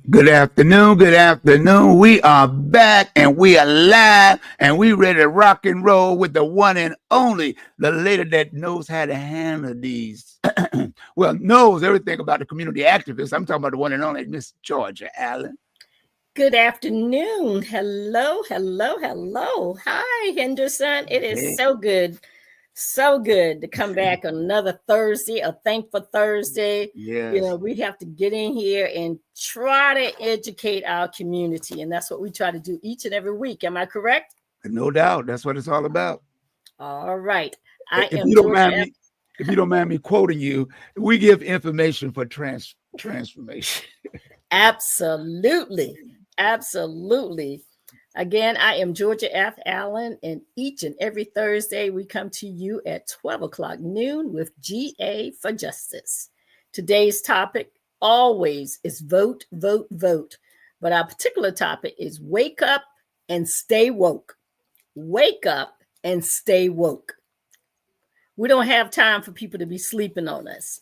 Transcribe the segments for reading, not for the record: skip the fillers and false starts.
Good afternoon. Good afternoon. We are back and we are live and we ready to rock and roll with the one and only, the lady that knows how to handle these. Well, knows everything about the community activists. I'm talking about the one and only Miss Georgia Allen. Good afternoon. Hello, hello, hello. Hi, Henderson. It is so good to come back on another Thursday, a thankful Thursday. Yes. We have to get in here and try to educate our community. And that's what we try to do each and every week. Am I correct? No doubt. That's what it's all about. All right. If you don't mind me, if you don't mind me quoting you, we give information for transformation. Absolutely. Absolutely. Again, I am Georgia F. Allen, and each and every Thursday we come to you at 12 o'clock noon with GA for Justice. Today's topic always is vote, vote, vote. But our particular topic is wake up and stay woke. Wake up and stay woke. We don't have time for people to be sleeping on us.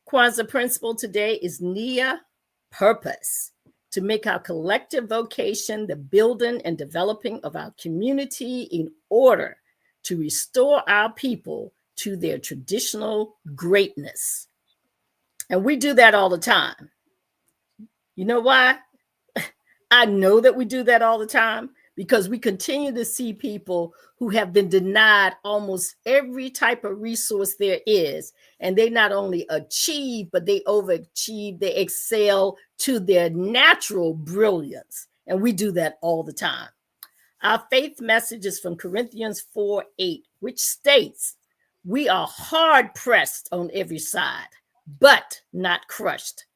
KWANZAA principle today is NIA-PURPOSE, to make our collective vocation the building and developing of our community in order to restore our people to their traditional greatness. And we do that all the time. You know why? I know that we do that all the time because we continue to see people who have been denied almost every type of resource there is. And they not only achieve, but they overachieve, they excel to their natural brilliance. And we do that all the time. Our faith message is from Corinthians 4:8, which states, "We are hard pressed on every side, but not crushed,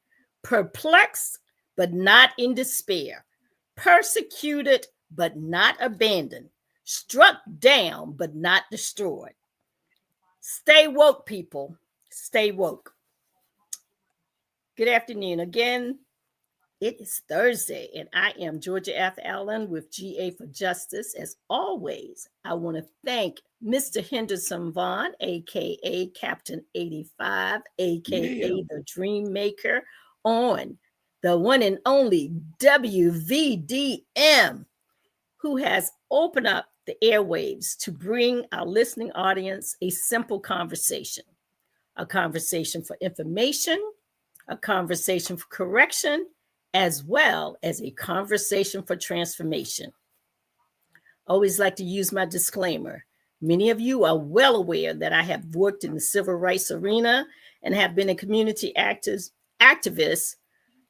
perplexed, but not in despair, persecuted, but not abandoned, struck down, but not destroyed." Stay woke, people. Stay woke. Good afternoon. Again, it is Thursday, and I am Georgia F. Allen with GA for Justice. As always, I want to thank Mr. Henderson Vaughn, a.k.a. Captain 85, a.k.a. the Dream Maker, on the one and only WVDM, who has opened up the airwaves to bring our listening audience a simple conversation, a conversation for information, a conversation for correction, as well as a conversation for transformation. Always like to use my disclaimer. Many of you are well aware that I have worked in the civil rights arena and have been a community activist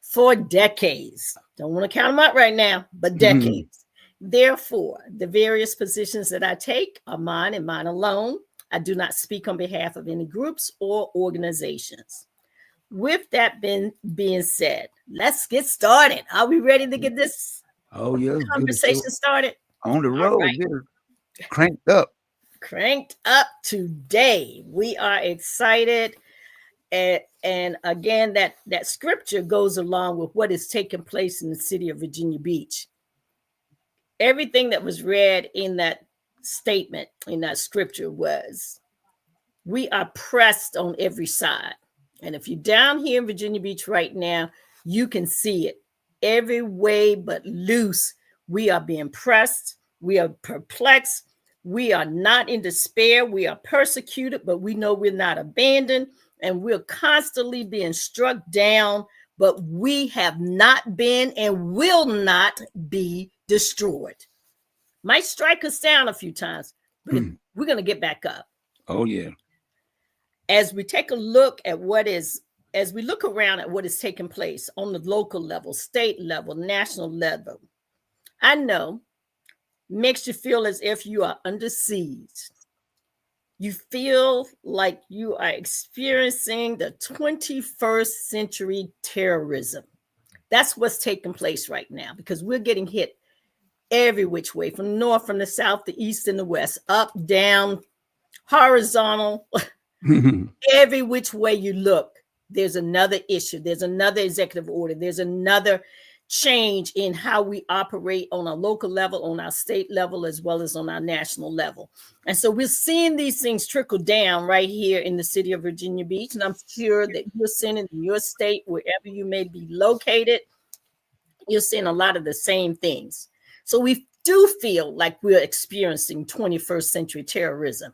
for decades. Don't want to count them out right now, but decades. Therefore, the various positions that I take are mine and mine alone. I do not speak on behalf of any groups or organizations. With that being said, let's get started. Are we ready to get this conversation started? On the road, right. Get it cranked up. Cranked up today. We are excited. And again, that scripture goes along with what is taking place in the city of Virginia Beach. Everything that was read in that statement, in that scripture, was we are pressed on every side. And if you're down here in Virginia Beach right now, you can see it. Every way but loose, we are being pressed. We are perplexed. We are not in despair. We are persecuted, but we know we're not abandoned. And we're constantly being struck down, but we have not been and will not be destroyed. Might strike us down a few times, but we're going to get back up. Oh, yeah. As we take a look at as we look around at what is taking place on the local level, state level, national level, I know makes you feel as if you are under siege. You feel like you are experiencing the 21st century terrorism. That's what's taking place right now, because we're getting hit every which way, from the north, from the south, the east, and the west, up, down, horizontal. Every which way you look, there's another issue. There's another executive order. There's another change in how we operate on a local level, on our state level, as well as on our national level. And so we're seeing these things trickle down right here in the city of Virginia Beach. And I'm sure that you're seeing it in your state, wherever you may be located. You're seeing a lot of the same things. So we do feel like we're experiencing 21st century terrorism.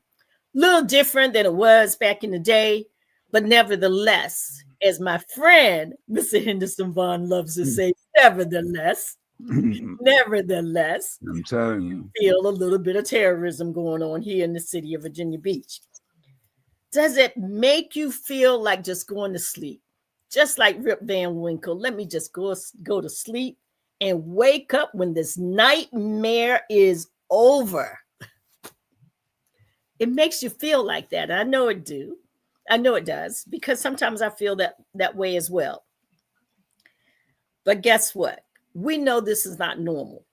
A little different than it was back in the day, but nevertheless, as my friend, Mr. Henderson Vaughn, loves to say, nevertheless, I'm telling you. feel a little bit of terrorism going on here in the city of Virginia Beach. Does it make you feel like just going to sleep? Just like Rip Van Winkle, let me just go to sleep and wake up when this nightmare is over. It makes you feel like that. I know it do. I know it does, because sometimes I feel that way as well. But guess what? We know this is not normal.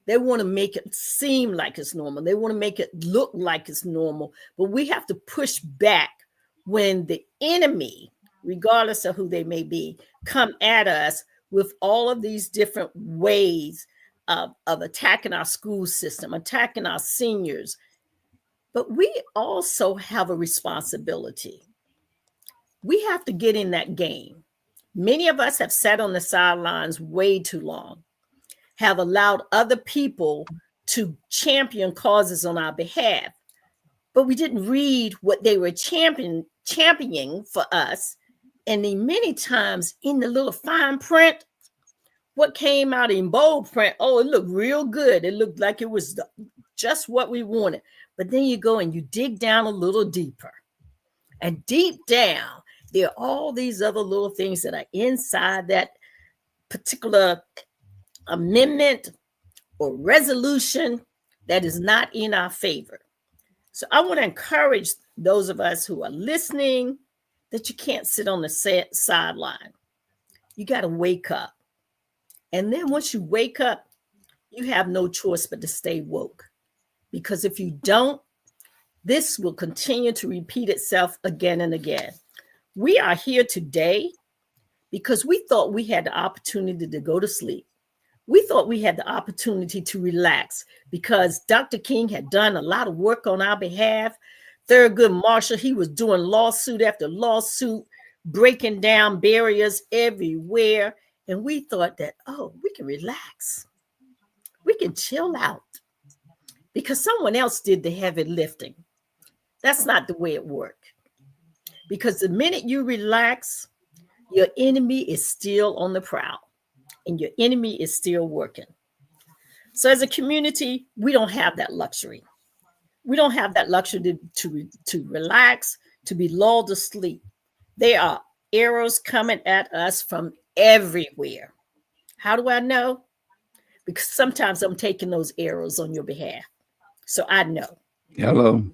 They want to make it seem like it's normal. They want to make it look like it's normal. But we have to push back when the enemy, regardless of who they may be, come at us with all of these different ways of attacking our school system, attacking our seniors. But we also have a responsibility. We have to get in that game. Many of us have sat on the sidelines way too long, have allowed other people to champion causes on our behalf, but we didn't read what they were championing for us. And then many times in the little fine print, what came out in bold print, oh, it looked real good. It looked like it was just what we wanted. But then you go and you dig down a little deeper. And deep down, there are all these other little things that are inside that particular amendment or resolution that is not in our favor. So I want to encourage those of us who are listening that you can't sit on the sideline. You got to wake up. And then once you wake up, you have no choice but to stay woke. Because if you don't, this will continue to repeat itself again and again. We are here today because we thought we had the opportunity to go to sleep. We thought we had the opportunity to relax because Dr. King had done a lot of work on our behalf. Thurgood Marshall, he was doing lawsuit after lawsuit, breaking down barriers everywhere. And we thought that, oh, we can relax. We can chill out because someone else did the heavy lifting. That's not the way it worked. Because the minute you relax, your enemy is still on the prowl and your enemy is still working. So as a community, we don't have that luxury. We don't have that luxury to relax, to be lulled to sleep. There are arrows coming at us from everywhere. How do I know? Because sometimes I'm taking those arrows on your behalf. So I know. Hello.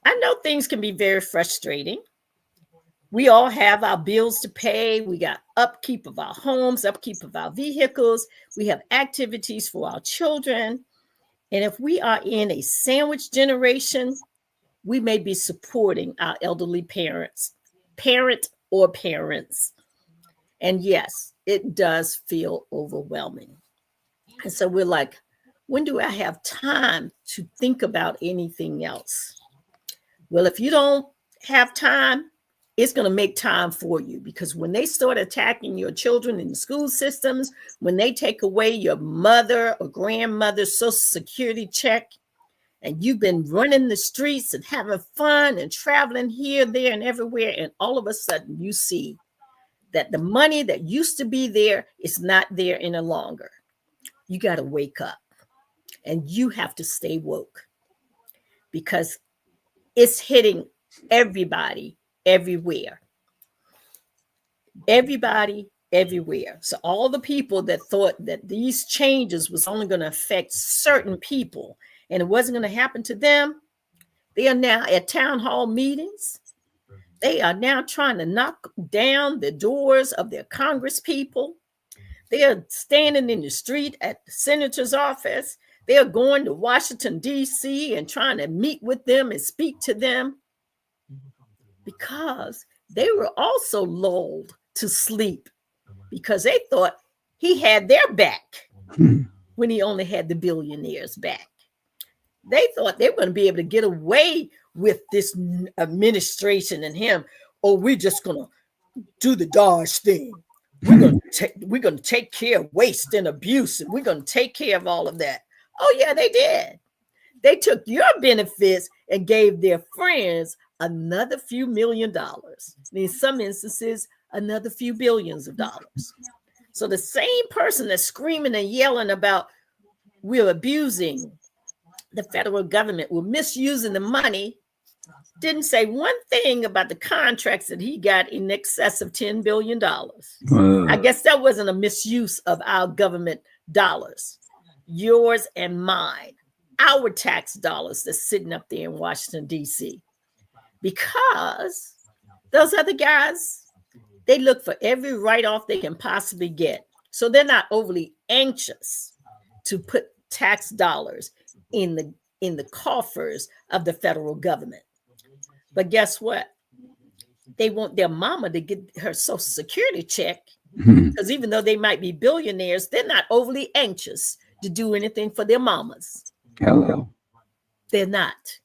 I know things can be very frustrating. We all have our bills to pay. We got upkeep of our homes, upkeep of our vehicles. We have activities for our children. And if we are in a sandwich generation, we may be supporting our elderly parents. And yes, it does feel overwhelming. And so we're like, when do I have time to think about anything else? Well, if you don't have time, it's going to make time for you, because when they start attacking your children in the school systems, when they take away your mother or grandmother's Social Security check, and you've been running the streets and having fun and traveling here, there, and everywhere, and all of a sudden you see that the money that used to be there is not there any longer. You got to wake up, and you have to stay woke, because it's hitting everybody, everywhere. Everybody, everywhere. So all the people that thought that these changes was only going to affect certain people and it wasn't going to happen to them, they are now at town hall meetings. They are now trying to knock down the doors of their Congress people. They are standing in the street at the senator's office. They are going to Washington, D.C. and trying to meet with them and speak to them, because they were also lulled to sleep because they thought he had their back when he only had the billionaires' back. They thought they were going to be able to get away with this administration and him. Oh, we're just going to do the Dodge thing. we're gonna take care of waste and abuse, and we're gonna take care of all of that. Oh yeah, they did. They took your benefits and gave their friends another few $1 million. In some instances, another few billions of dollars. So the same person that's screaming and yelling about we're abusing the federal government, we're misusing the money, didn't say one thing about the contracts that he got in excess of $10 billion. I guess that wasn't a misuse of our government dollars, yours and mine, our tax dollars that's sitting up there in Washington, D.C. Because those other guys, they look for every write-off they can possibly get. So they're not overly anxious to put tax dollars in the coffers of the federal government. But guess what? They want their mama to get her Social Security check, because even though they might be billionaires, they're not overly anxious to do anything for their mamas. Hello. They're not.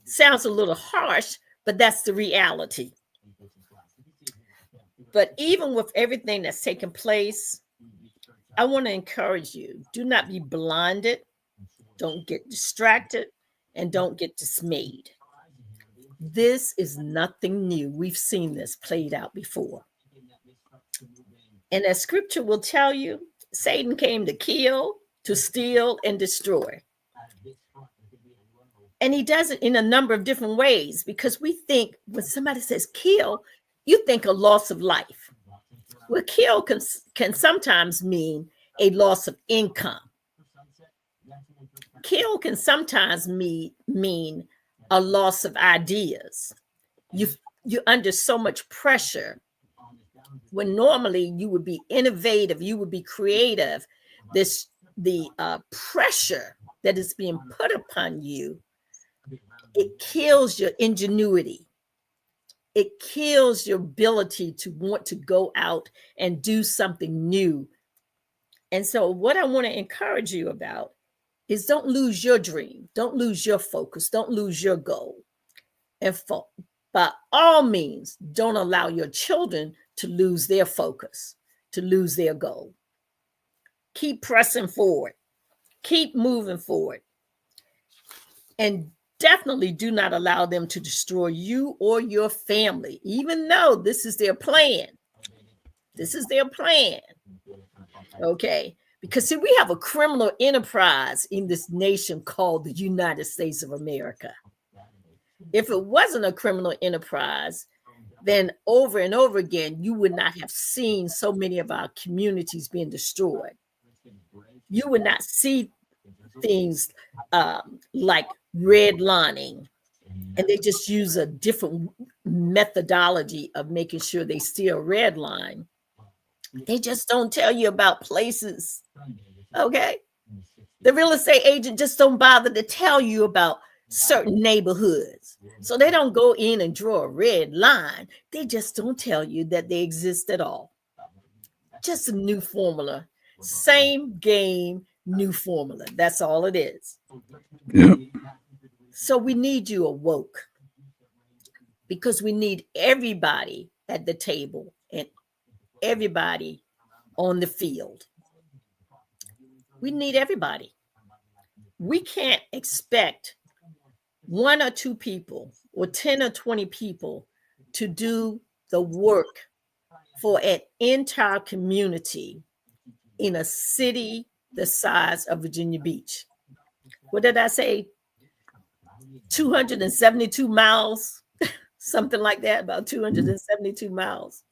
Sounds a little harsh, but that's the reality. But even with everything that's taken place, I want to encourage you, do not be blinded, don't get distracted, and don't get dismayed. This is nothing new. We've seen this played out before. And as scripture will tell you, Satan came to kill, to steal, and destroy. And he does it in a number of different ways, because we think when somebody says kill, you think a loss of life. Well, kill can sometimes mean a loss of income. Kill can sometimes mean a loss of ideas. You're under so much pressure when normally you would be innovative, you would be creative. The pressure that is being put upon you, it kills your ingenuity. It kills your ability to want to go out and do something new. And so what I want to encourage you about is don't lose your dream. Don't lose your focus. Don't lose your goal. And by all means, don't allow your children to lose their focus, to lose their goal. Keep pressing forward. Keep moving forward. And definitely do not allow them to destroy you or your family, even though this is their plan. This is their plan. Okay? Because see, we have a criminal enterprise in this nation called the United States of America. If it wasn't a criminal enterprise, then over and over again, you would not have seen so many of our communities being destroyed. You would not see things like redlining, and they just use a different methodology of making sure they steal redline. They just don't tell you about places, okay? The real estate agent just don't bother to tell you about certain neighborhoods. So they don't go in and draw a red line. They just don't tell you that they exist at all. Just a new formula. Same game, new formula. That's all it is. Yep. So we need you awoke, because we need everybody at the table and everybody on the field. We need everybody. We can't expect 1 or 2 people or 10 or 20 people to do the work for an entire community in a city the size of Virginia Beach. What did I say? 272 miles, something like that, about 272 miles.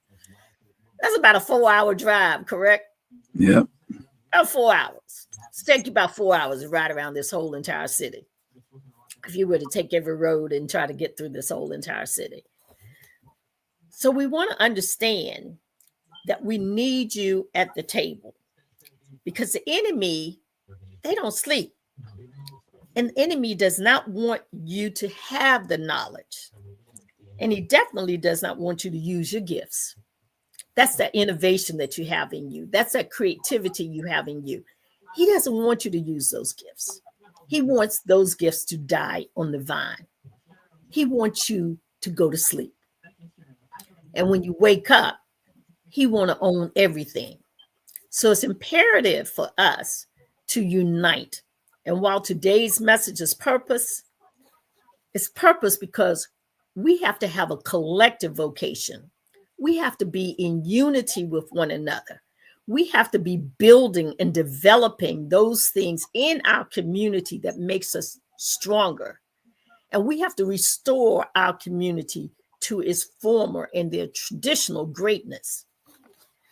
That's about a 4-hour drive, correct? Yep. About 4 hours. It's take you about 4 hours to ride around this whole entire city, if you were to take every road and try to get through this whole entire city. So we want to understand that we need you at the table, because the enemy, they don't sleep. And the enemy does not want you to have the knowledge. And he definitely does not want you to use your gifts. That's that innovation that you have in you. That's that creativity you have in you. He doesn't want you to use those gifts. He wants those gifts to die on the vine. He wants you to go to sleep. And when you wake up, He want to own everything. So it's imperative for us to unite. And while today's message is purpose, it's purpose because we have to have a collective vocation. We have to be in unity with one another. We have to be building and developing those things in our community that makes us stronger. And we have to restore our community to its former and their traditional greatness.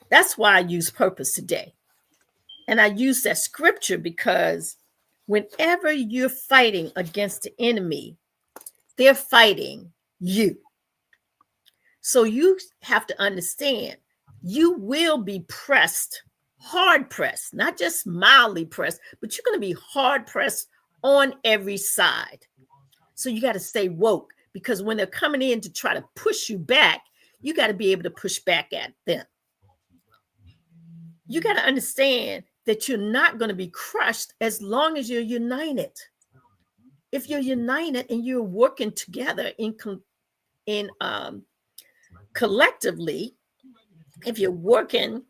That's why I use purpose today. And I use that scripture because whenever you're fighting against the enemy, they're fighting you. So you have to understand you will be pressed, hard pressed, not just mildly pressed, but you're going to be hard pressed on every side. So you got to stay woke, because when they're coming in to try to push you back, you got to be able to push back at them. You got to understand that you're not going to be crushed as long as you're united. If you're united and you're working together in collectively, if you're working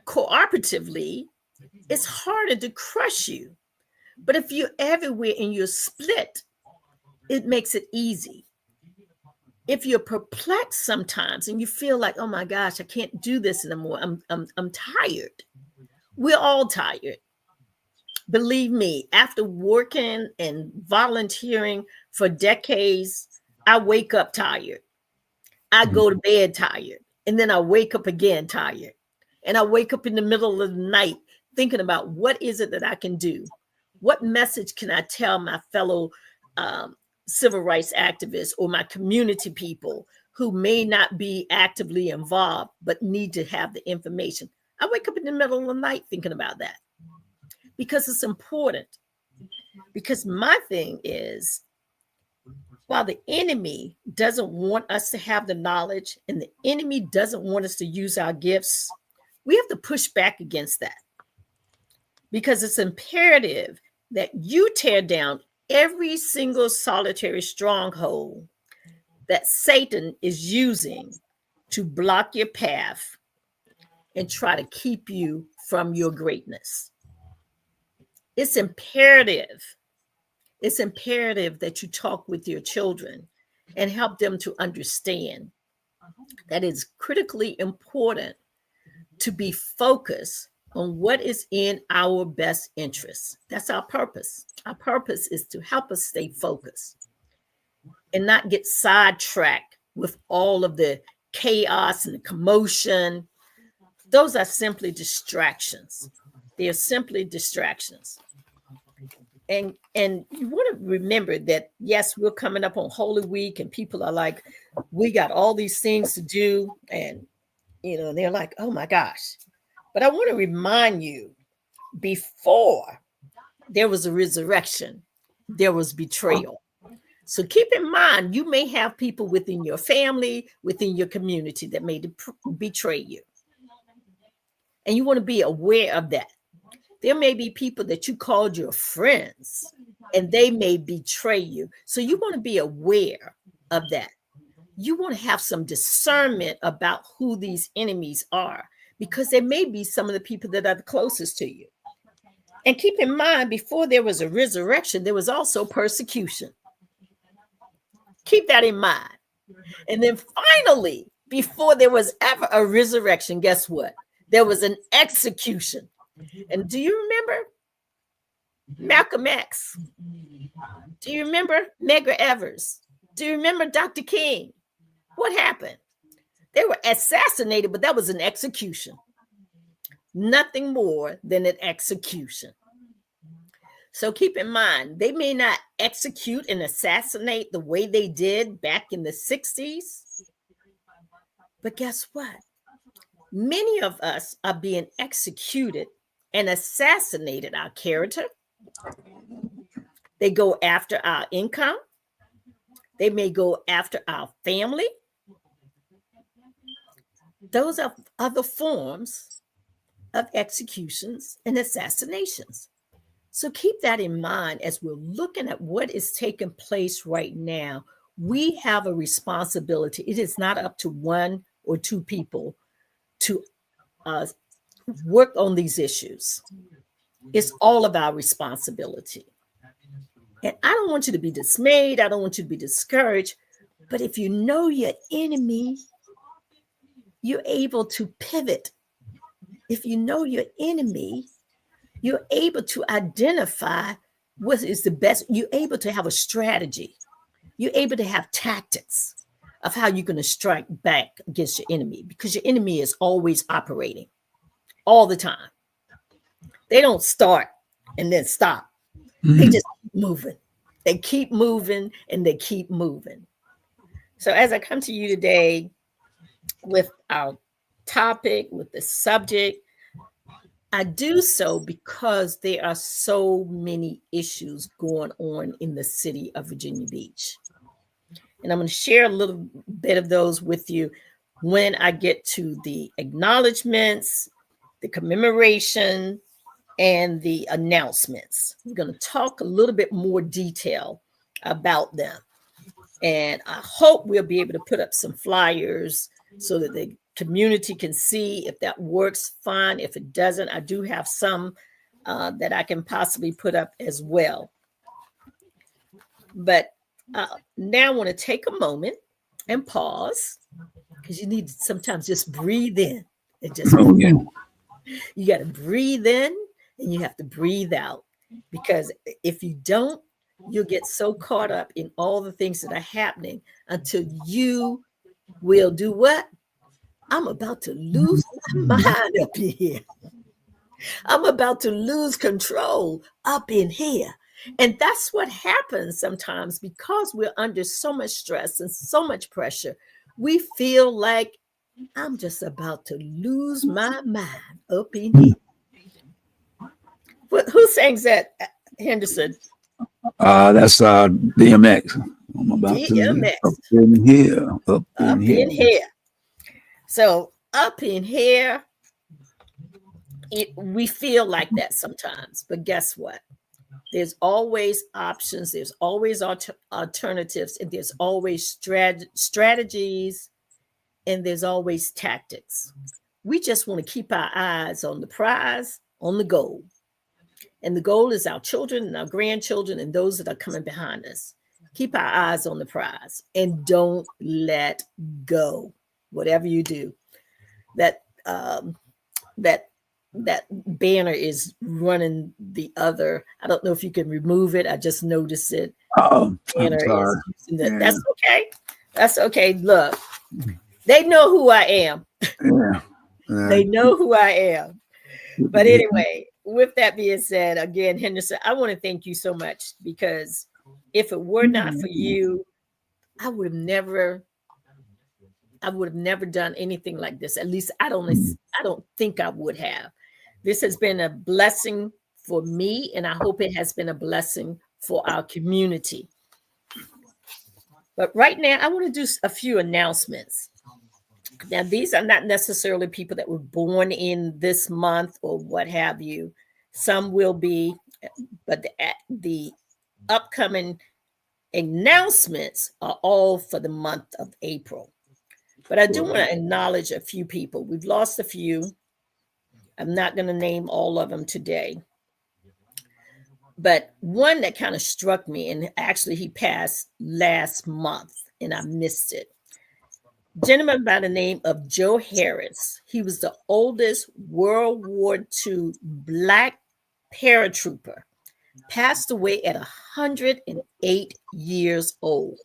cooperatively, it's harder to crush you. But if you're everywhere and you're split, it makes it easy. If you're perplexed sometimes and you feel like, oh my gosh, I can't do this anymore, I'm tired. We're all tired. Believe me, after working and volunteering for decades, I wake up tired. I go to bed tired, and then I wake up again tired. And I wake up in the middle of the night thinking about what is it that I can do? What message can I tell my fellow civil rights activists or my community people who may not be actively involved but need to have the information? I wake up in the middle of the night thinking about that because it's important. Because my thing is, while the enemy doesn't want us to have the knowledge and the enemy doesn't want us to use our gifts, we have to push back against that, because it's imperative that you tear down every single solitary stronghold that Satan is using to block your path and try to keep you from your greatness. It's imperative that you talk with your children and help them to understand that it's critically important to be focused on what is in our best interest. That's our purpose. Our purpose is to help us stay focused and not get sidetracked with all of the chaos and the commotion. Those are simply distractions. They are simply distractions. And you want to remember that, yes, we're coming up on Holy Week and people are like, we got all these things to do. And, they're like, oh my gosh. But I want to remind you, before there was a resurrection, there was betrayal. So keep in mind, you may have people within your family, within your community that may betray you. And you want to be aware of that. There may be people that you called your friends and they may betray you. So you want to be aware of that. You want to have some discernment about who these enemies are, because they may be some of the people that are the closest to you. And keep in mind, before there was a resurrection, there was also persecution. Keep that in mind. And then finally, before there was ever a resurrection, guess what? There was an execution. And do you remember Malcolm X? Do you remember Medgar Evers? Do you remember Dr. King? What happened? They were assassinated, but that was an execution. Nothing more than an execution. So keep in mind, they may not execute and assassinate the way they did back in the 60s. But guess what? Many of us are being executed and assassinated our character. They go after our income. They may go after our family. Those are other forms of executions and assassinations. So keep that in mind as we're looking at what is taking place right now. We have a responsibility. It is not up to one or two people to work on these issues. It's all of our responsibility. And I don't want you to be dismayed. I don't want you to be discouraged. But if you know your enemy, you're able to pivot. If you know your enemy, you're able to identify what is the best. You're able to have a strategy. You're able to have tactics of how you're going to strike back against your enemy, because your enemy is always operating all the time. They don't start and then stop. They just keep moving. They keep moving and they keep moving. So as I come to you today with our topic, with the subject, I do so because there are so many issues going on in the city of Virginia Beach. And I'm going to share a little bit of those with you when I get to the acknowledgments, the commemoration, and the announcements. We're going to talk a little bit more detail about them. And I hope we'll be able to put up some flyers so that the community can see. If that works, fine. If it doesn't, I do have some that I can possibly put up as well. But now I want to take a moment and pause, because you need to sometimes just breathe in and just you got to breathe in and you have to breathe out, because if you don't, you'll get so caught up in all the things that are happening until you will do what? I'm about to lose my mind up in here. I'm about to lose control up in here. And that's what happens sometimes, because we're under so much stress and so much pressure. We feel like I'm just about to lose my mind up in here. Who sings that, Henderson? That's DMX. I'm about DMX. to up in here. Up in here. So up in here, we feel like that sometimes. But guess what? There's always options. There's always alternatives. And there's always strategies. And there's always tactics. We just want to keep our eyes on the prize, on the goal. And the goal is our children and our grandchildren and those that are coming behind us. Keep our eyes on the prize and don't let go. Whatever you do, that banner is running the other. I don't know if you can remove it. I just noticed it. Oh, banner is using that. Yeah. That's okay. That's okay. Look, they know who I am. Yeah. They know who I am. But anyway, with that being said, again, Henderson, I want to thank you so much, because if it were not for you, I would have never done anything like this. At least I don't think I would have. This has been a blessing for me, and I hope it has been a blessing for our community. But right now, I want to do a few announcements. Now, these are not necessarily people that were born in this month or what have you. Some will be, but the upcoming announcements are all for the month of April. But I do want to acknowledge a few people. We've lost a few. I'm not going to name all of them today. But one that kind of struck me, and actually he passed last month and I missed it. Gentleman by the name of Joe Harris. He was the oldest World War II Black paratrooper. Passed away at 108 years old.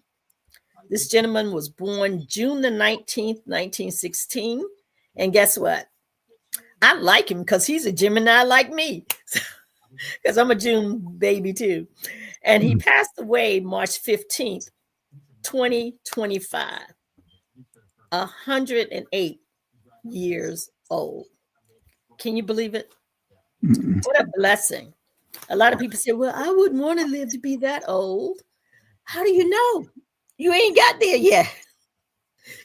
This gentleman was born June the 19th, 1916. And guess what? I like him because he's a Gemini like me, because I'm a June baby too. And he passed away March 15th, 2025. 108 years old. Can you believe it? What a blessing. A lot of people say, well, I wouldn't want to live to be that old. How do you know? You ain't got there yet.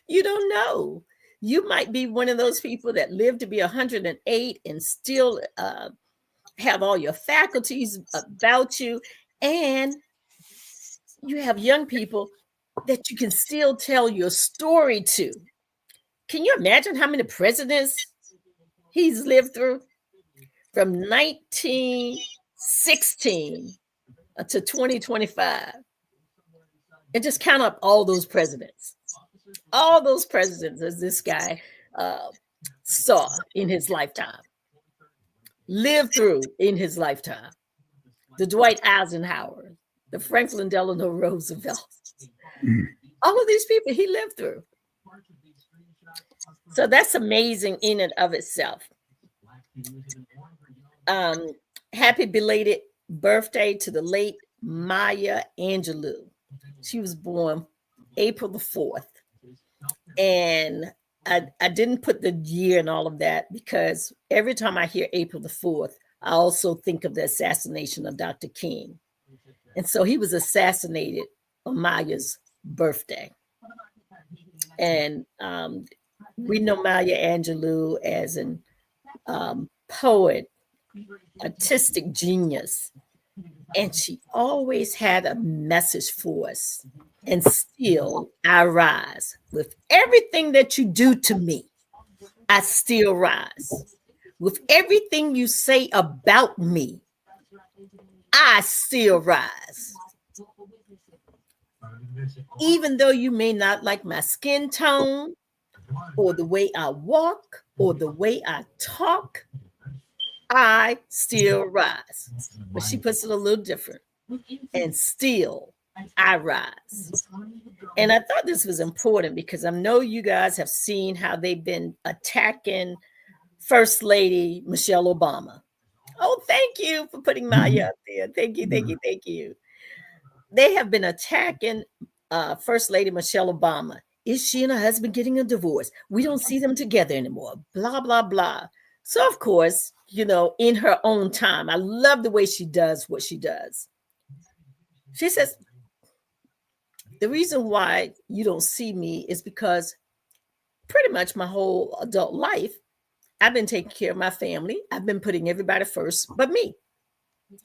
You don't know. You might be one of those people that live to be 108 and still have all your faculties about you. And you have young people that you can still tell your story to. Can you imagine how many presidents he's lived through? From 1916 to 2025. And just count up all those presidents. All those presidents as this guy saw in his lifetime, lived through in his lifetime. The Dwight Eisenhower, the Franklin Delano Roosevelt. All of these people he lived through. So that's amazing in and of itself. Happy belated birthday to the late Maya Angelou. She was born April the 4th. And I didn't put the year and all of that because every time I hear April the 4th, I also think of the assassination of Dr. King. And so he was assassinated on Maya's birthday. And we know Maya Angelou as an poet, artistic genius. And she always had a message for us. And still I rise. With everything that you do to me, I still rise. With everything you say about me, I still rise. Even though you may not like my skin tone or the way I walk or the way I talk, I still rise. But she puts it a little different. And still I rise. And I thought this was important because I know you guys have seen how they've been attacking First Lady Michelle Obama. Oh, thank you for putting Maya up there. Thank you, thank you, thank you. They have been attacking First Lady Michelle Obama. Is she and her husband getting a divorce? We don't see them together anymore. Blah, blah, blah. So, of course, you know, in her own time, I love the way she does what she does. She says, the reason why you don't see me is because pretty much my whole adult life, I've been taking care of my family. I've been putting everybody first but me.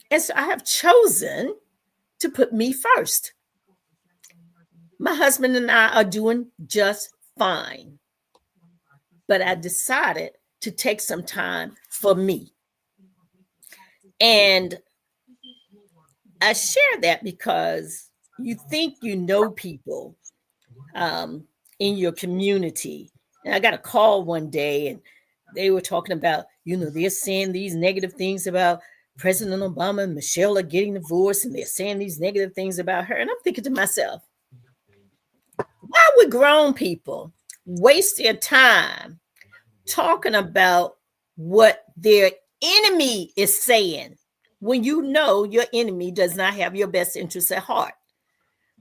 And so I have chosen to put me first. My husband and I are doing just fine. But I decided to take some time for me. And I share that because you think you know people in your community. And I got a call one day and they were talking about, you know, they're saying these negative things about President Obama and Michelle are getting divorced, and they're saying these negative things about her. And I'm thinking to myself, why would grown people waste their time talking about what their enemy is saying when you know your enemy does not have your best interests at heart?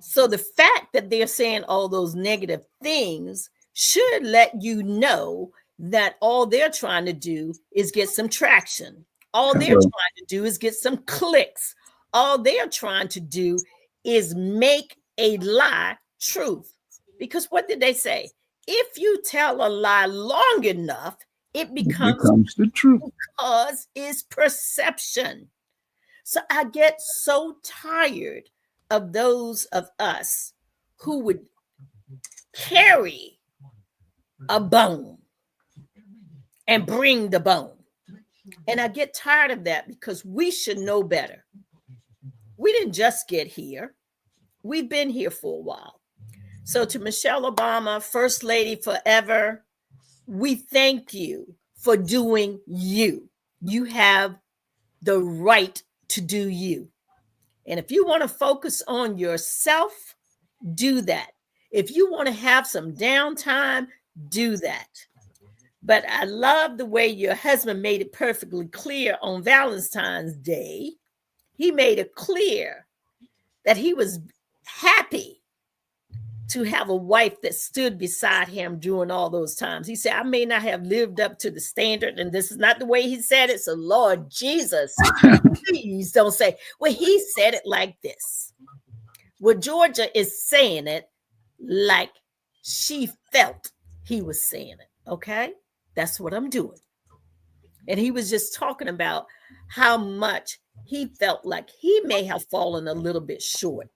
So the fact that they're saying all those negative things should let you know that all they're trying to do is get some traction. All they're trying to do is get some clicks. All they're trying to do is make a lie truth. Because what did they say? If you tell a lie long enough, it becomes the truth. Because it's perception. So I get so tired of those of us who would carry a bone and bring the bone. And I get tired of that because we should know better. We didn't just get here. We've been here for a while. So to Michelle Obama, First Lady forever, we thank you for doing you. You have the right to do you. And if you want to focus on yourself, do that. If you want to have some downtime, do that. But I love the way your husband made it perfectly clear on Valentine's Day. He made it clear that he was happy to have a wife that stood beside him during all those times. He said, I may not have lived up to the standard, and this is not the way he said it. So Lord Jesus, please don't say, well, he said it like this. Well, Georgia is saying it like she felt he was saying it. Okay. That's what I'm doing. And he was just talking about how much he felt like he may have fallen a little bit short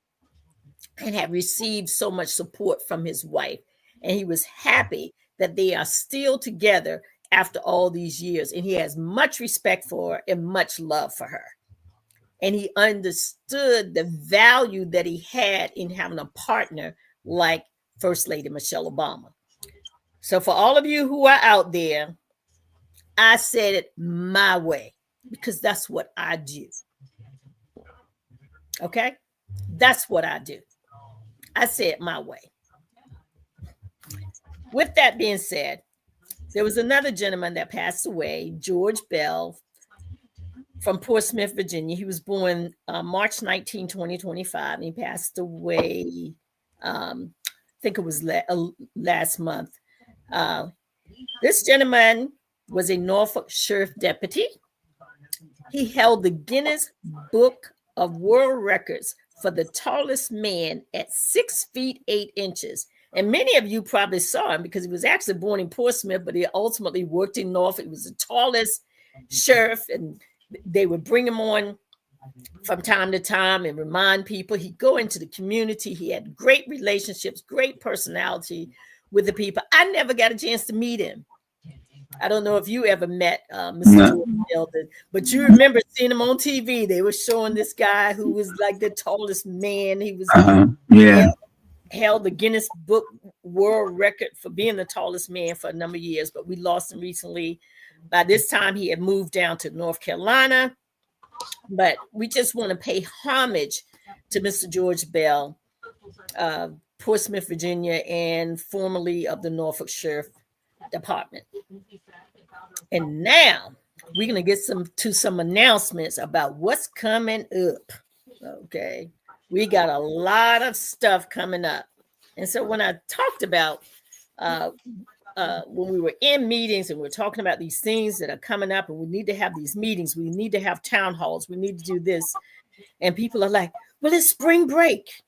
and had received so much support from his wife. And he was happy that they are still together after all these years. And he has much respect for her and much love for her. And he understood the value that he had in having a partner like First Lady Michelle Obama. So for all of you who are out there, I said it my way because that's what I do. Okay? That's what I do. I say it my way. With that being said, there was another gentleman that passed away, George Bell, from Portsmouth, Virginia. He was born March 19, 2025, and he passed away, I think it was last month. This gentleman was a Norfolk Sheriff deputy. He held the Guinness Book of World Records for the tallest man at 6 feet 8 inches. And many of you probably saw him because he was actually born in Portsmouth, but he ultimately worked in Norfolk. He was the tallest sheriff, and they would bring him on from time to time and remind people. He'd go into the community. He had great relationships, great personality with the people. I never got a chance to meet him. I don't know if you ever met Mr. George Belden, but you remember seeing him on TV. They were showing this guy who was like the tallest man. He was held the Guinness Book World Record for being the tallest man for a number of years, but we lost him recently. By this time, he had moved down to North Carolina. But we just want to pay homage to Mr. George Bell, Portsmouth, Virginia, and formerly of the Norfolk Sheriff Department. And now we're going to get some announcements about what's coming up. Okay. We got a lot of stuff coming up. And so when I talked about when we were in meetings and we're talking about these things that are coming up, and we need to have these meetings, we need to have town halls, we need to do this. And people are like, well, it's spring break.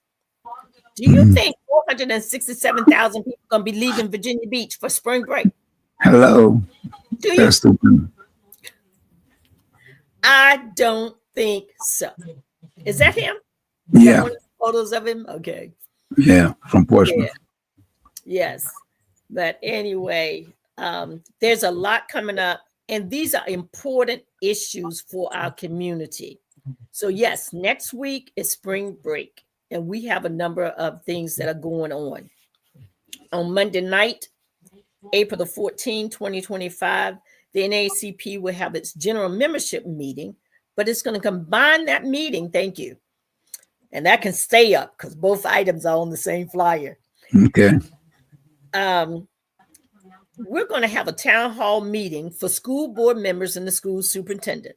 Do you think 467,000 people are going to be leaving Virginia Beach for spring break? Hello. Do you? I don't think so. Is that him? Yeah. One of the photos of him? Okay. Yeah, from Portsmouth. Yeah. Yes. But anyway, there's a lot coming up, and these are important issues for our community. So yes, next week is spring break, and we have a number of things that are going on. On Monday night, April the 14th, 2025, the NAACP will have its general membership meeting, but it's going to combine that meeting. Thank you. And that can stay up because both items are on the same flyer. Okay. We're going to have a town hall meeting for school board members and the school superintendent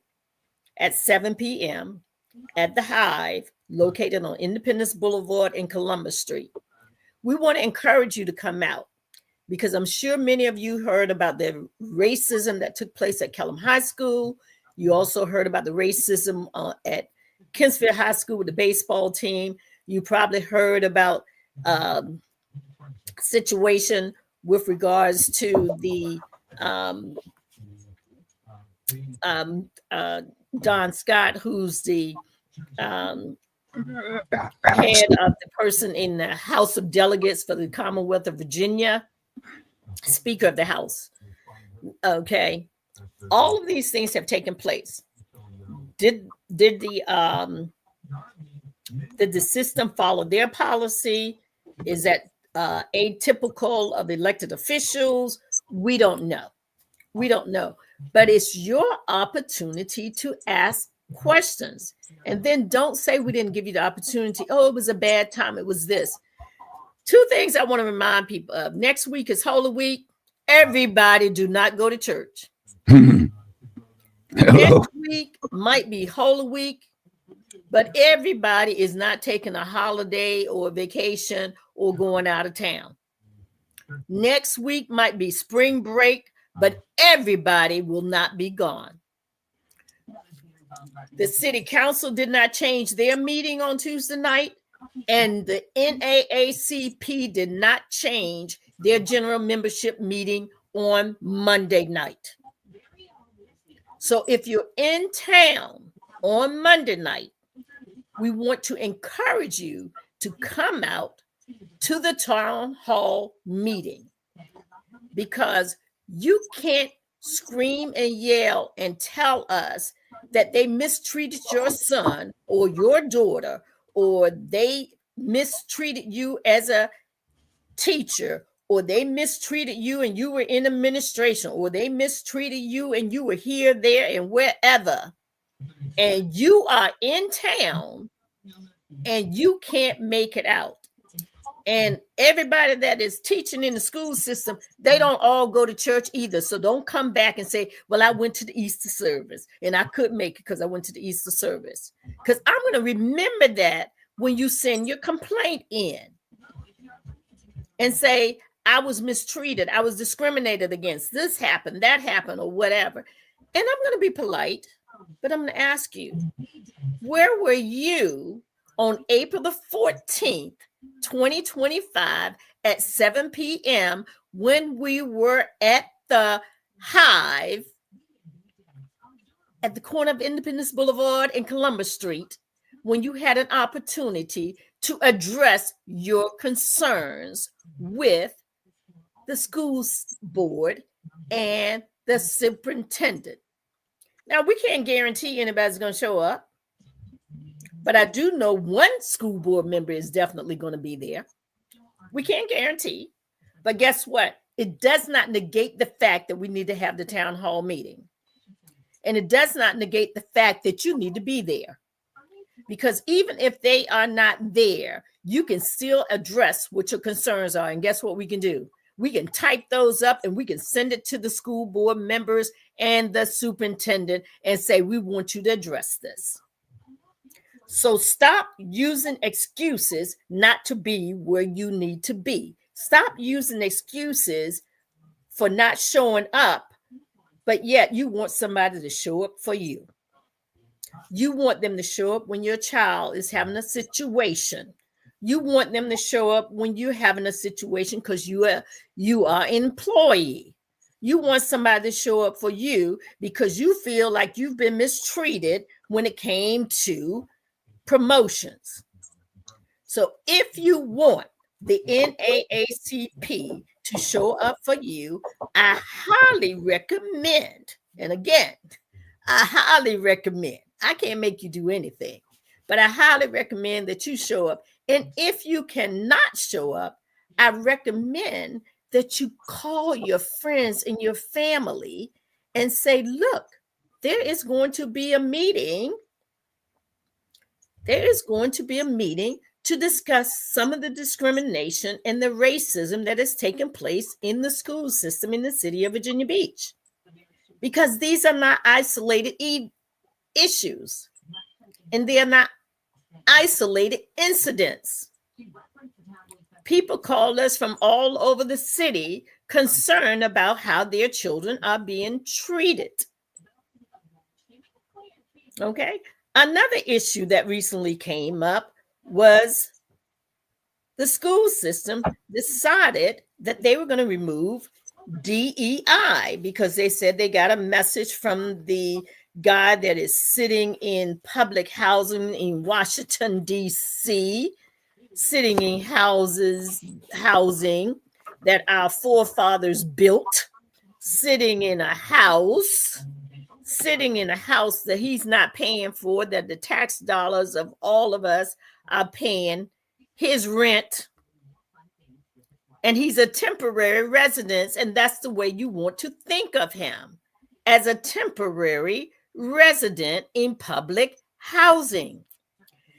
at 7 p.m. at the Hive, located on Independence Boulevard and Columbus Street. We want to encourage you to come out because I'm sure many of you heard about the racism that took place at Kellam High School. You also heard about the racism at Kinsfield High School with the baseball team. You probably heard about situation with regards to the Don Scott, who's the head of the person in the House of Delegates for the Commonwealth of Virginia, Speaker of the House. Okay. All of these things have taken place. Did the system follow their policy? Is that atypical of elected officials? We don't know. We don't know. But it's your opportunity to ask questions. And then don't say we didn't give you the opportunity. Oh, it was a bad time. It was this. Two things I want to remind people of. Next week is Holy Week. Everybody do not go to church. Next week might be Holy Week, but everybody is not taking a holiday or a vacation or going out of town. Next week might be spring break, but everybody will not be gone. The city council did not change their meeting on Tuesday night, and the NAACP did not change their general membership meeting on Monday night. So if you're in town on Monday night, we want to encourage you to come out to the town hall meeting because you can't scream and yell and tell us that they mistreated your son or your daughter, or they mistreated you as a teacher, or they mistreated you and you were in administration, or they mistreated you and you were here, there, and wherever, and you are in town and you can't make it out. And everybody that is teaching in the school system, they don't all go to church either. So don't come back and say, well, I went to the Easter service and I couldn't make it because I went to the Easter service. Because I'm going to remember that when you send your complaint in and say, I was mistreated, I was discriminated against, this happened, that happened, or whatever. And I'm going to be polite, but I'm going to ask you, where were you on April the 14th, 2025 at 7 p.m. when we were at the Hive at the corner of Independence Boulevard and Columbus Street, when you had an opportunity to address your concerns with the school board and the superintendent? Now, we can't guarantee anybody's going to show up, but I do know one school board member is definitely going to be there. We can't guarantee, but guess what? It does not negate the fact that we need to have the town hall meeting. And it does not negate the fact that you need to be there. Because even if they are not there, you can still address what your concerns are. And guess what we can do? We can type those up and we can send it to the school board members and the superintendent and say, we want you to address this. So stop using excuses not to be where you need to be. Stop using excuses for not showing up, but yet you want somebody to show up for you. You want them to show up when your child is having a situation. You want them to show up when you're having a situation because you are an employee. You want somebody to show up for you because you feel like you've been mistreated when it came to promotions. So if you want the NAACP to show up for you, I highly recommend, and again, I highly recommend, I can't make you do anything, but I highly recommend that you show up. And if you cannot show up, I recommend that you call your friends and your family and say, look, there is going to be a meeting. There is going to be a meeting to discuss some of the discrimination and the racism that has taken place in the school system in the city of Virginia Beach. Because these are not isolated issues, and they are not isolated incidents. People call us from all over the city concerned about how their children are being treated. Okay. Another issue that recently came up was the school system decided that they were going to remove DEI because they said they got a message from the guy that is sitting in public housing in Washington, D.C., sitting in housing that our forefathers built, sitting in a house that he's not paying for, that the tax dollars of all of us are paying his rent. And he's a temporary resident, and that's the way you want to think of him, as a temporary resident in public housing.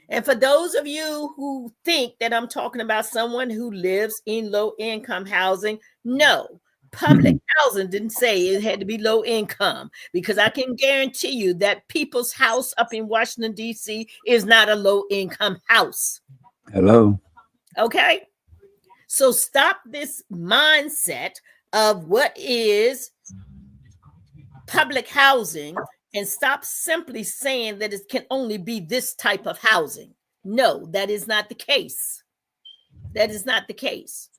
And for those of you who think that I'm talking about someone who lives in low-income housing, no. Public housing didn't say it had to be low income, because I can guarantee you that people's house up in Washington, D.C. is not a low income house. Hello. Okay. So stop this mindset of what is public housing and stop simply saying that it can only be this type of housing. No, that is not the case. That is not the case.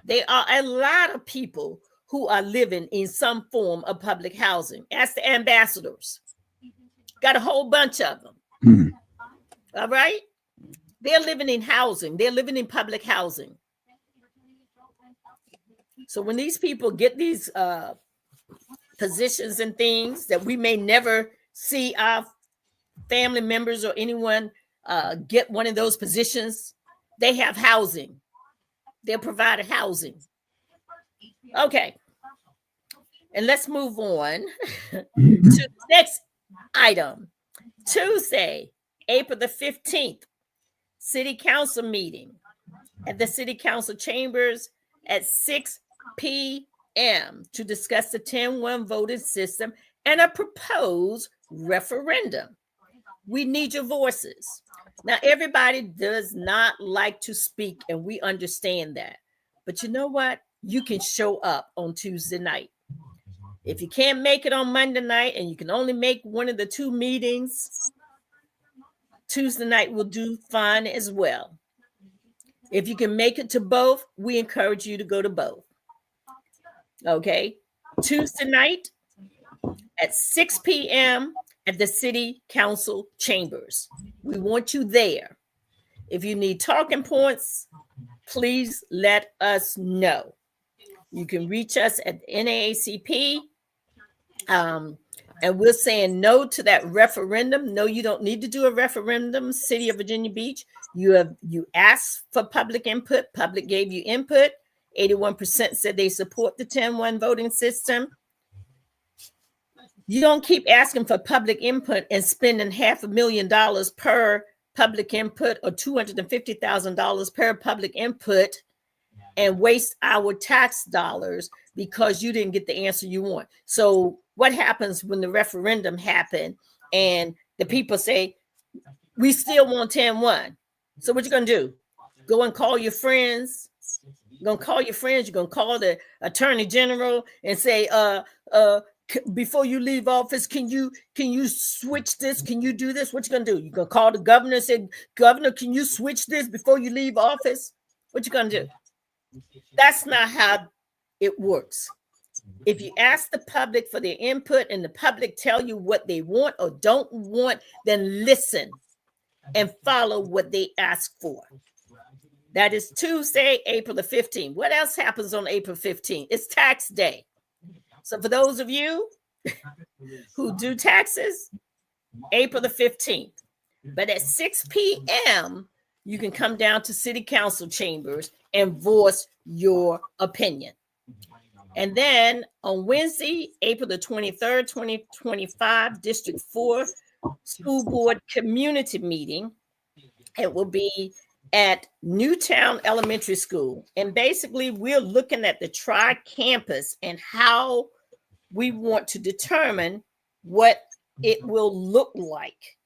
There are a lot of people who are living in some form of public housing. Ask the ambassadors. Got a whole bunch of them. All right? They're living in housing. They're living in public housing. So when these people get these positions and things that we may never see our family members or anyone get one of those positions, they have housing. They're provided housing. Okay. And let's move on to the next item. Tuesday, April the 15th, City Council meeting at the City Council chambers at 6 p.m. to discuss the 10-1 voting system and a proposed referendum. We need your voices. Now, everybody does not like to speak, and we understand that. But you know what? You can show up on Tuesday night. If you can't make it on Monday night and you can only make one of the two meetings, Tuesday night will do fine as well. If you can make it to both, we encourage you to go to both. Okay. Tuesday night at 6 p.m. at the City Council chambers. We want you there. If you need talking points, please let us know. You can reach us at NAACP. And we're saying no to that referendum. No, you don't need to do a referendum, City of Virginia Beach. You asked for public input. Public gave you input. 81% said they support the 10-1 voting system. You don't keep asking for public input and spending $500,000 per public input or $250,000 per public input and waste our tax dollars because you didn't get the answer you want. So what happens when the referendum happened and the people say, we still want 10-1? So what you going to do? Go and call your friends? You're going to call your friends? You're going to call the attorney general and say, before you leave office, can you switch this? Can you do this? What you going to do? You're going to call the governor and say, Governor, can you switch this before you leave office? What you going to do? That's not how it works. If you ask the public for their input and the public tell you what they want or don't want, then listen and follow what they ask for. That is Tuesday, April the 15th. What else happens on April 15th? It's tax day. So for those of you who do taxes, April the 15th. But at 6 p.m., you can come down to City Council chambers and voice your opinion. And then on Wednesday, April the 23rd, 2025, District 4 School Board Community Meeting. It will be at Newtown Elementary School. And basically, we're looking at the tri-campus and how we want to determine what it will look like.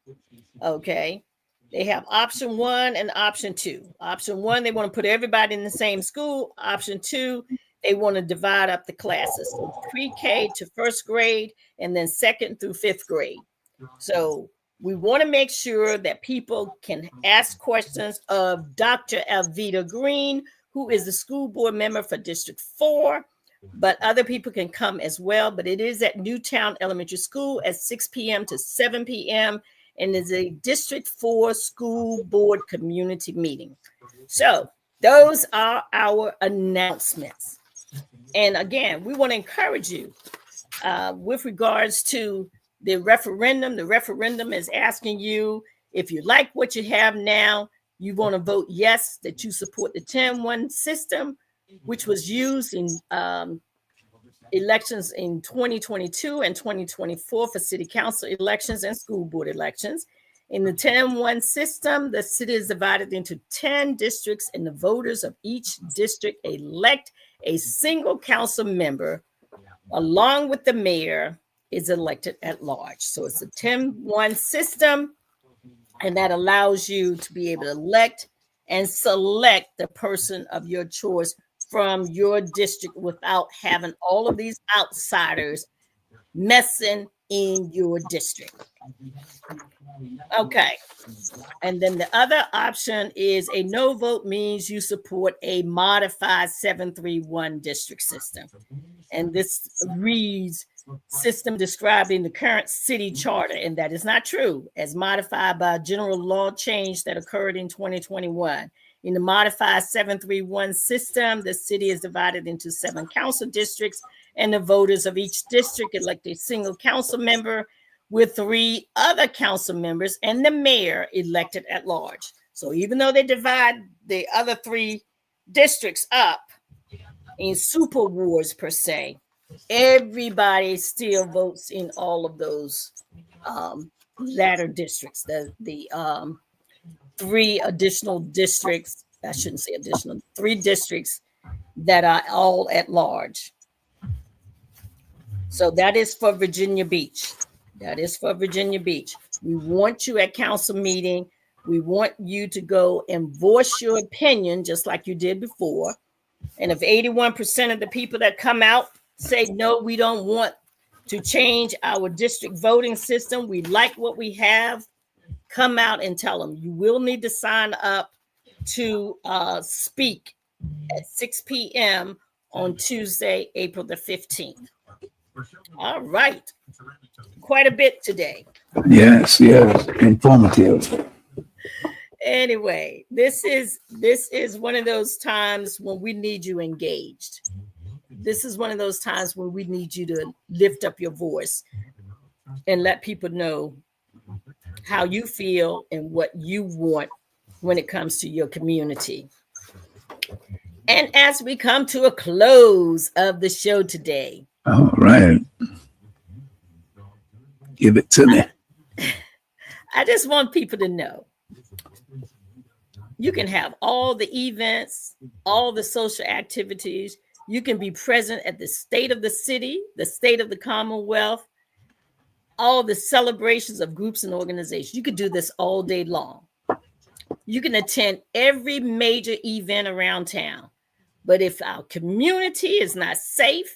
Okay. They have option 1 and option 2. Option 1, they want to put everybody in the same school. Option 2, they want to divide up the classes. So pre-K to first grade and then second through fifth grade. So we want to make sure that people can ask questions of Dr. Alvita Green, who is the school board member for District 4, but other people can come as well. But it is at Newtown Elementary School at 6 p.m. to 7 p.m. and is a District 4 school board community meeting. So those are our announcements. And again, we want to encourage you with regards to the referendum. The referendum is asking you, if you like what you have now, you want to vote yes, that you support the 10-1 system, which was used in elections in 2022 and 2024 for city council elections and school board elections. In the 10-1 system, the city is divided into 10 districts, and the voters of each district elect a single council member, along with the mayor, is elected at large. So it's a 10-1 system, and that allows you to be able to elect and select the person of your choice from your district without having all of these outsiders messing in your district. Okay. And then the other option is a no vote means you support a modified 731 district system. And this reads system describing the current city charter, and that is not true, as modified by a general law change that occurred in 2021. In the modified 731 system, the city is divided into 7 council districts, and the voters of each district elect a single council member with 3 other council members and the mayor elected at large. So even though they divide the other 3 districts up in super wards per se, everybody still votes in all of those latter districts. The 3 additional districts, I shouldn't say additional, 3 districts that are all at large. So that is for Virginia Beach. That is for Virginia Beach. We want you at council meeting. We want you to go and voice your opinion just like you did before. And if 81% of the people that come out say, no, we don't want to change our district voting system, we like what we have, come out and tell them. You will need to sign up to speak at 6 p.m. on Tuesday, April the 15th. All right. Quite a bit today. Yes, informative. Anyway, this is one of those times when we need you engaged. This is one of those times when we need you to lift up your voice and let people know how you feel and what you want when it comes to your community. And as we come to a close of the show today. All right. Give it to me. I just want people to know you can have all the events, all the social activities. You can be present at the state of the city, the state of the Commonwealth, all the celebrations of groups and organizations. You could do this all day long. You can attend every major event around town. But if our community is not safe,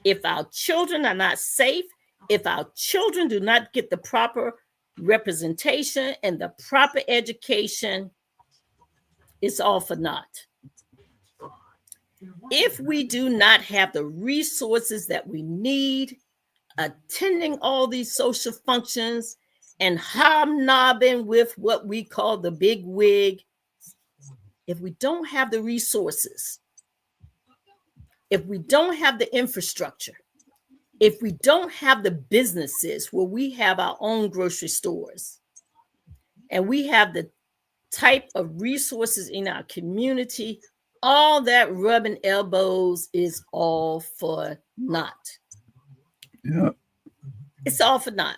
if our children are not safe, if our children do not get the proper representation and the proper education, it's all for naught. If we do not have the resources that we need, attending all these social functions and hobnobbing with what we call the big wig, if we don't have the resources, if we don't have the infrastructure, if we don't have the businesses where we have our own grocery stores, and we have the type of resources in our community, all that rubbing elbows is all for naught. Yeah. It's all for naught.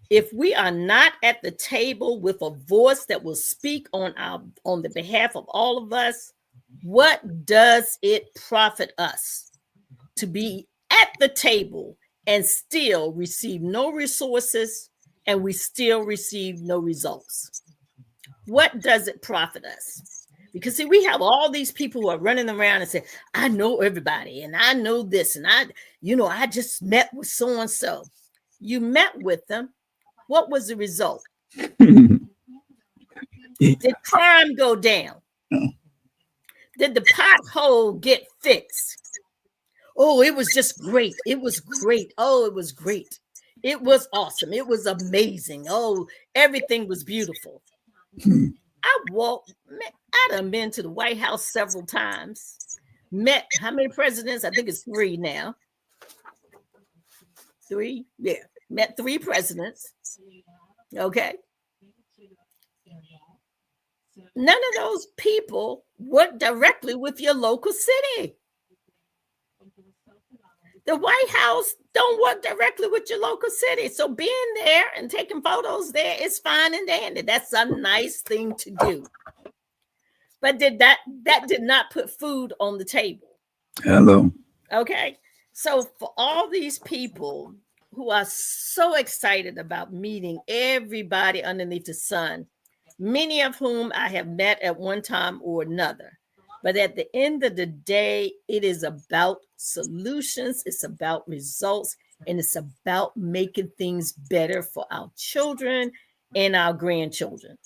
If we are not at the table with a voice that will speak on the behalf of all of us, what does it profit us to be at the table and still receive no resources and we still receive no results? What does it profit us? Because see, we have all these people who are running around and say, I know everybody and I know this and I just met with so-and-so. You met with them. What was the result? Did crime go down? Did the pothole get fixed? Oh, it was just great. It was great. Oh, it was great. It was awesome. It was amazing. Oh, everything was beautiful. I done been to the White House several times. Met how many presidents? I think it's 3 now. 3? Yeah. Met 3 presidents. Okay. None of those people work directly with your local city. The White House don't work directly with your local city. So being there and taking photos there is fine and dandy. That's a nice thing to do. But that did not put food on the table. Hello. Okay. So for all these people who are so excited about meeting everybody underneath the sun, many of whom I have met at one time or another. But at the end of the day, it is about solutions, it's about results, and it's about making things better for our children and our grandchildren.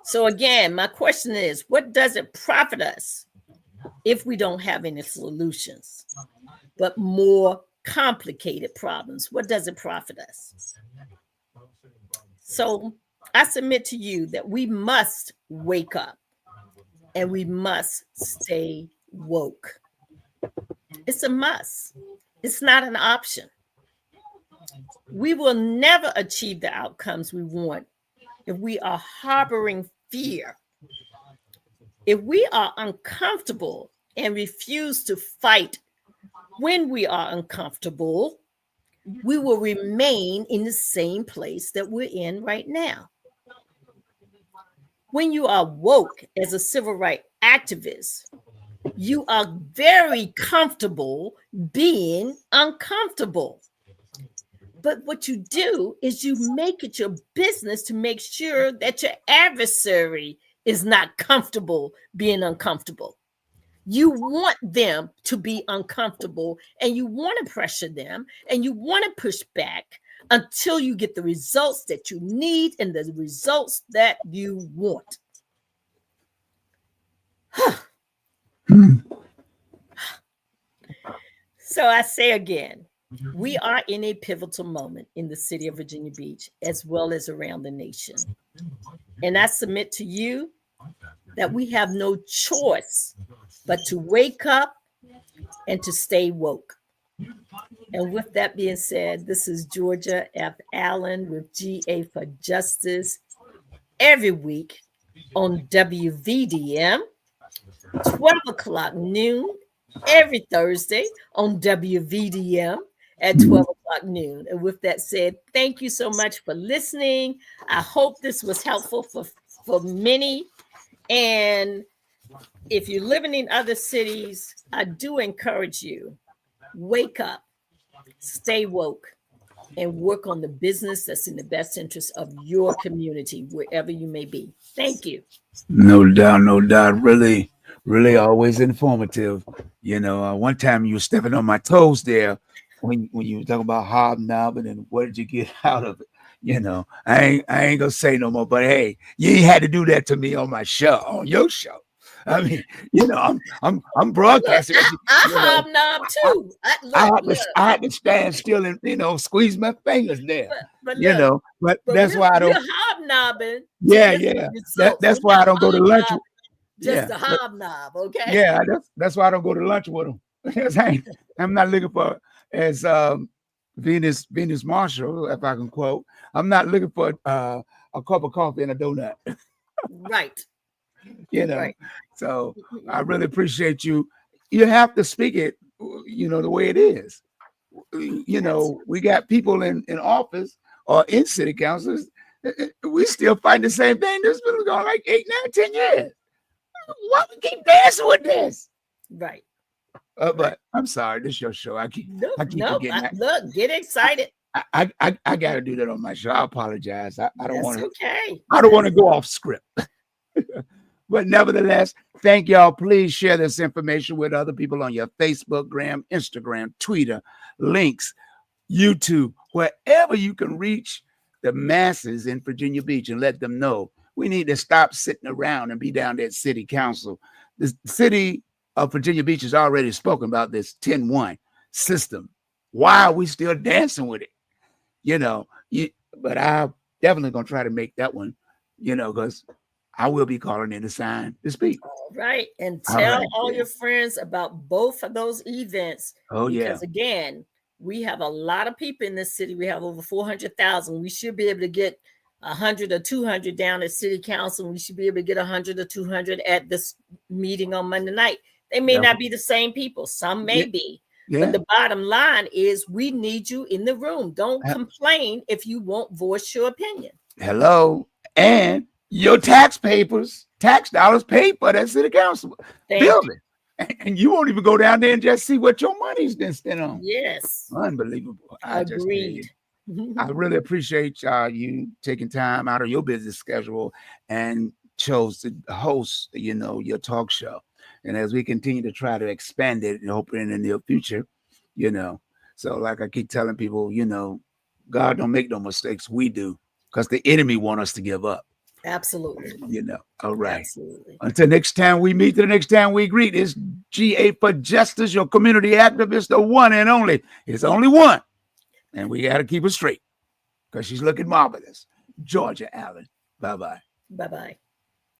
So again, my question is, what does it profit us if we don't have any solutions, but more complicated problems? What does it profit us? So I submit to you that we must wake up and we must stay woke. It's a must. It's not an option. We will never achieve the outcomes we want if we are harboring fear. If we are uncomfortable and refuse to fight when we are uncomfortable, we will remain in the same place that we're in right now. When you are woke as a civil rights activist, you are very comfortable being uncomfortable. But what you do is you make it your business to make sure that your adversary is not comfortable being uncomfortable. You want them to be uncomfortable and you want to pressure them and you want to push back until you get the results that you need and the results that you want. So I say again, we are in a pivotal moment in the city of Virginia Beach, as well as around the nation. And I submit to you that we have no choice but to wake up and to stay woke. And with that being said, this is Georgia F. Allen with GA for Justice every week on WVDM, 12 o'clock noon, every Thursday on WVDM at 12 o'clock noon. And with that said, thank you so much for listening. I hope this was helpful for many. And if you're living in other cities, I do encourage you, wake up, stay woke, and work on the business that's in the best interest of your community, wherever you may be. Thank you. No doubt, no doubt. Really, really always informative. You know, one time you were stepping on my toes there when you were talking about hobnobbing and what did you get out of it? You know, I ain't gonna say no more, but hey, you ain't had to do that to me on my show, on your show. I mean, you know, I'm broadcasting. Look, I hobnob too. I had to stand still and, you know, squeeze my fingers there. But you know, but that's why I don't. We're hobnobbing. Yeah. That's why I don't go to lunch. Just a hobnob, okay? Yeah, that's why I don't go to lunch with them. Because I'm not looking for, as Venus Marshall, if I can quote, I'm not looking for a cup of coffee and a donut. Right. You know, right. So I really appreciate you. You have to speak it, you know, the way it is. You know, we got people in office or in city councils. We still fighting the same thing. This has been going like 8, 9, 10 years. Why we keep dancing with this? Right. But I'm sorry, this is your show. I keep forgetting. Look, get excited. I got to do that on my show. I apologize. I don't want to. Okay. I don't want to go off script. But nevertheless, thank y'all. Please share this information with other people on your Facebook, Gram, Instagram, Twitter, links, YouTube, wherever you can reach the masses in Virginia Beach and let them know we need to stop sitting around and be down there at City Council. The city of Virginia Beach has already spoken about this 10-1 system. Why are we still dancing with it? You know, but I'm definitely going to try to make that one, you know, because I will be calling in to sign to speak. All right. And tell all your friends about both of those events. Oh, because again, we have a lot of people in this city. We have over 400,000. We should be able to get 100 or 200 down at City Council. We should be able to get 100 or 200 at this meeting on Monday night. They may not be the same people. Some may be. But the bottom line is we need you in the room. Don't complain if you won't voice your opinion. Hello. And your tax dollars paid for that City Council building. And you won't even go down there and just see what your money's been spent on. Yes. Unbelievable. Agreed. I really appreciate you taking time out of your busy schedule and chose to host, you know, your talk show. And as we continue to try to expand it and hope in the near future, you know, so like I keep telling people, you know, God don't make no mistakes. We do, because the enemy want us to give up. Absolutely. You know, all right. Absolutely. Until next time we meet, to the next time we greet, it's GA for Justice, your community activist, the one and only. It's only one. And we got to keep it straight because she's looking marvelous. Georgia Allen. Bye-bye. Bye-bye.